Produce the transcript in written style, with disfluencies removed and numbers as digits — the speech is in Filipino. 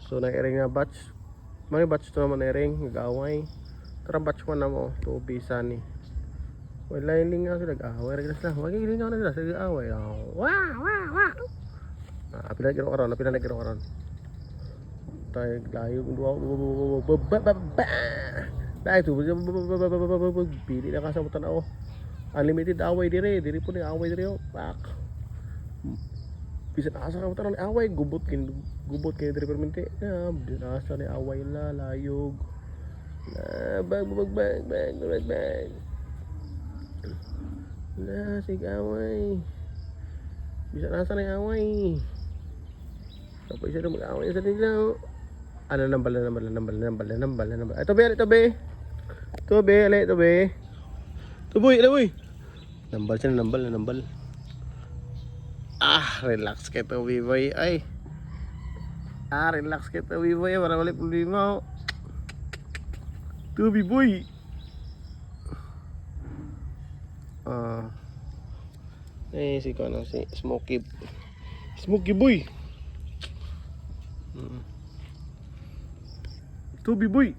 So nairing nga batch. May batch to naman nairing, nag-away. Tara batch man na mo, tubi sani. Wala yung nga sila nag-away. Naglas lang, wag yung nga nila sila nag-away. Wah, wah, wah. Pinagiro ka ron, pinagiro ka ron. Tayo layo, dahil ito, pili na kasamutan ako. Unlimited away diri po ni away diri. Pak. Bisa nakasamutan ng away, gubot kini diri permente. Binasa ni away la layog. Bag. Na sig away. Bisa nasa ni away. Tapos siya mag-away sa nila. Ano nambal. Ito be. Tuboy. Nambal siya, nambal. Relax kayo to, Biboy. Relax kayo to, Biboy. Para wala problema. To, Biboy. Si Smokey Boy. To, Biboy.